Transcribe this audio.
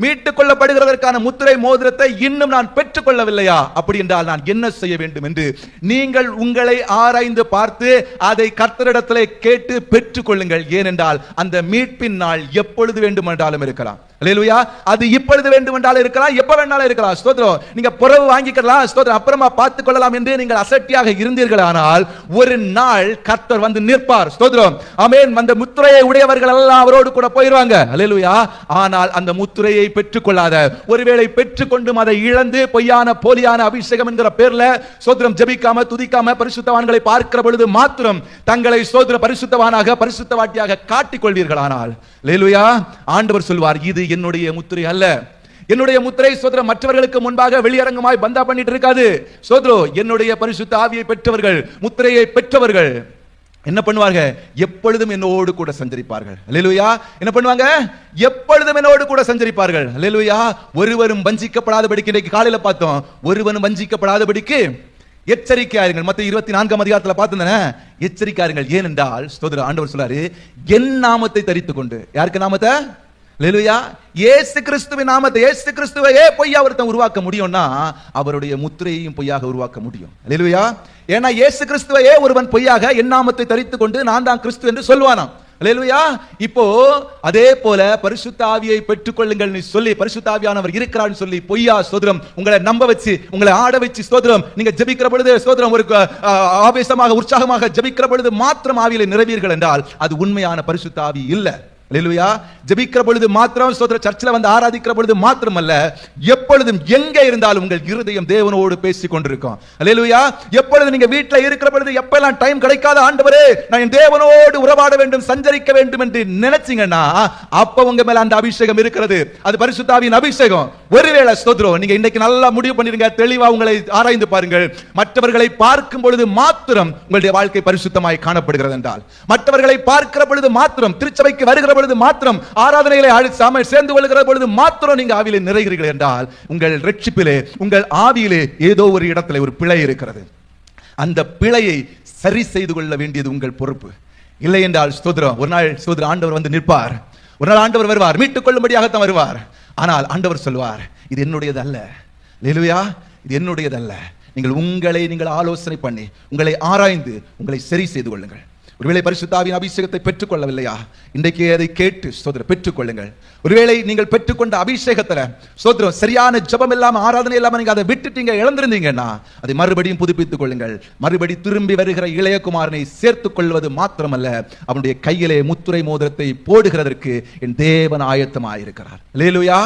மீட்டுக் கொள்ளப்படுகிறதற்கான முத்திரை மோதிரத்தை இன்னும் நான் பெற்றுக் கொள்ளவில்லையா? அப்படி என்றால் நான் என்ன செய்ய வேண்டும் என்று நீங்கள் உங்களை ஆராய்ந்து பார்த்து அதை கர்த்தரிடத்திலே கேட்டு பெற்றுக் கொள்ளுங்கள். ஏனென்றால் அந்த மீட்பின் நாள் எப்பொழுது வேண்டுமென்றாலும் இருக்கலாம். அல்லேலூயா. அது இப்பொழுது வேண்டுமென்றாலும் இருக்கலாம், எப்ப வேண்டாலும் இருக்கலாம். ஸ்தோத்திரம். நீங்க புறவு வாங்கிக்கலாம், ஸ்தோத்திரம், அப்புறமா பார்த்துக் கொள்ளலாம் என்று நீங்கள் அசட்டியாக இருந்தீர்களானால் ஒரு நாள் கர்த்தர் வந்து நிற்பார். ஸ்தோத்திரம். ஆமென். அந்த முத்திரையை உடையவர்கள் எல்லாம் அவரோடு கூட போயிடுவாங்க. அல்லேலூயா. ஆனால் அந்த முத்திரையை பெற்றுக்கொள்ளாத, ஒருவேளை பெற்றுக்கொண்டும் அதை இழந்து பொய்யான போலியான அபிஷேகம் என்கிற பேர்ல ஸ்தோத்திரம் ஜெபிக்காம துதிக்காம பரிசுத்தவான்களை பார்க்கிற பொழுது மாத்திரம் தங்களை ஸ்தோத்திர பரிசுத்தவானாக பரிசுத்தவாட்டியாக காட்டிக் கொள்வீர்களானால், அல்லேலூயா, ஆண்டவர் சொல்வார், இது என்னுடைய முத்திரை அல்ல. என்னுடைய முத்திரை ஸ்தோத்திரம் மற்றவர்களுக்கு முன்பாக வெளியரங்கமாய் பந்தா பண்ணிட்டு இருக்காது. ஸ்தோத்திரம். என்னுடைய பரிசுத்த ஆவியை பெற்றவர்கள், முத்திரையை பெற்றவர்கள் என்ன பண்ணுவாங்க? எப்பொழுதும் என்னோடு கூட சஞ்சரிப்பார்கள். அல்லேலூயா. என்ன பண்ணுவாங்க? எப்பொழுதும் என்னோடு கூட சஞ்சரிப்பார்கள். அல்லேலூயா. ஒருவரும் வஞ்சிக்கப்படாதபடிக்கு, இன்னைக்கு காலையில பார்த்தோம், ஒருவரும் வஞ்சிக்கப்படாதபடிக்கு எச்சரிக்கையாருங்கள். மத்த 24ஆம் அதிகாரத்துல பார்த்தேன், எச்சரிக்கையாருங்கள். ஏனென்றால் ஸ்தோத்திரம் ஆண்டவர் சொல்றாரு, என் நாமத்தை தரித்துக் கொண்டு. யாருக்கு நாமத்தை? அல்லேலூயா. இயேசு கிறிஸ்துவின் நாமத்தை, இயேசு கிறிஸ்துவையே பொய்யா ஒருத்தன் உருவாக்க முடியும்னா அவருடைய முத்திரையையும் பொய்யாக உருவாக்க முடியும். அல்லேலூயா. ஏன்னா இயேசு கிறிஸ்துவையே ஒருவன் பொய்யாக என் நாமத்தை தரித்துக் கொண்டு நான் தான் கிறிஸ்து என்று சொல்வானாம். அல்லேலூயா. இப்போ அதே போல பரிசுத்த ஆவியை பெற்றுக் கொள்ளுங்கள் சொல்லி, பரிசுத்த ஆவியானவர் இருக்கிறான்னு சொல்லி பொய்யா ஸ்தோத்திரம் உங்களை நம்ப வச்சு, உங்களை ஆட வச்சு ஸ்தோத்திரம் நீங்க ஜெபிக்கிற பொழுது ஸ்தோத்திரம் ஒரு ஆவேசமாக உற்சாகமாக ஜெபிக்கிற பொழுது மாத்திரம் ஆவியிலே நிறைவீர்கள் என்றால் அது உண்மையான பரிசுத்த ஆவி இல்ல. அல்லேலூயா. ஜெபிக்கிற பொழுது மாத்திரம் ஸ்தோத்திர சர்ச்சில் வந்து ஆராதிக்கிற பொழுது மாத்திரமல்ல, எப்பொழுதும் எங்கே இருந்தாலும் உங்கள் இருதயம் தேவனோடு பேசிக் கொண்டிருக்கும். அல்லேலூயா. எப்பொழுது நீங்க வீட்டில் இருக்கிற பொழுது எப்பெல்லாம் டைம் கிடைக்காத, ஆண்டவரே நான் என் தேவனோடு உறவாட வேண்டும், சஞ்சரிக்க வேண்டும் என்று நினைச்சீங்கன்னா அப்ப உங்க மேல அந்த அபிஷேகம் இருக்கிறது. அது பரிசுத்த ஆவியின் அபிஷேகம். ஒருவேளை ஸ்தோத்திரம் நீங்க இன்னைக்கு நல்லா முடிவு பண்ணிருங்க, தெளிவா உங்களை ஆராய்ந்து பாருங்கள். மற்றவர்களை பார்க்கும் பொழுது மாத்திரம் உங்களுடைய வாழ்க்கை பரிசுத்தமாய் காணப்படுகிறது என்றால், மற்றவர்களை பார்க்கிற பொழுது மாத்திரம், திருச்சபைக்கு வருகிற பொழுது மாத்திரம், ஆராதனைகளை சேர்ந்து கொள்கிற பொழுது மாத்திரம் நீங்க ஆவியிலே நிறைகிறீர்கள் என்றால் உங்கள் ரட்சிப்பிலே, உங்கள் ஆவியிலே ஏதோ ஒரு இடத்துல ஒரு பிழை இருக்கிறது. அந்த பிழையை சரி செய்து கொள்ள வேண்டியது உங்கள் பொறுப்பு. இல்லை என்றால் ஸ்தோத்திரம் ஒரு நாள் ஸ்தோத்திரம் ஆண்டவர் வந்து நிற்பார். ஒரு நாள் ஆண்டவர் வருவார், மீட்டுக் கொள்ளும்படியாகத்தான் வருவார். ஆனால் ஆண்டவர் சொல்வார், இது என்னுடையது அல்ல. அல்லேலூயா. இது என்னுடையது அல்ல. நீங்கள் ஆலோசனை பண்ணி, உங்களை ஆராய்ந்து உங்களை சரி செய்து கொள்ளுங்கள். ஒருவேளை பரிசுத்த ஆவியின் அபிஷேகத்தை பெற்றுக் கொள்ளவில்லையா? இன்றைக்கு அதை கேட்டு ஸ்தோத்திரம் பெற்றுக் கொள்ளுங்கள். ஒருவேளை நீங்கள் பெற்றுக்கொண்ட அபிஷேகத்துல ஸ்தோத்திரம் சரியான ஜெபம் இல்லாம, ஆராதனை இல்லாம நீங்க அதை விட்டுட்டீங்க, இழந்திருந்தீங்கன்னா அதை மறுபடியும் புதுப்பித்துக் கொள்ளுங்கள். மறுபடி திரும்பி வருகிற இளையகுமாரனை சேர்த்துக் கொள்வது மாத்திரமல்ல, அவனுடைய கையிலே முத்திரை மோதிரத்தை போடுகிறதற்கு என் தேவன் ஆயத்தமாயிருக்கிறார். அல்லேலூயா.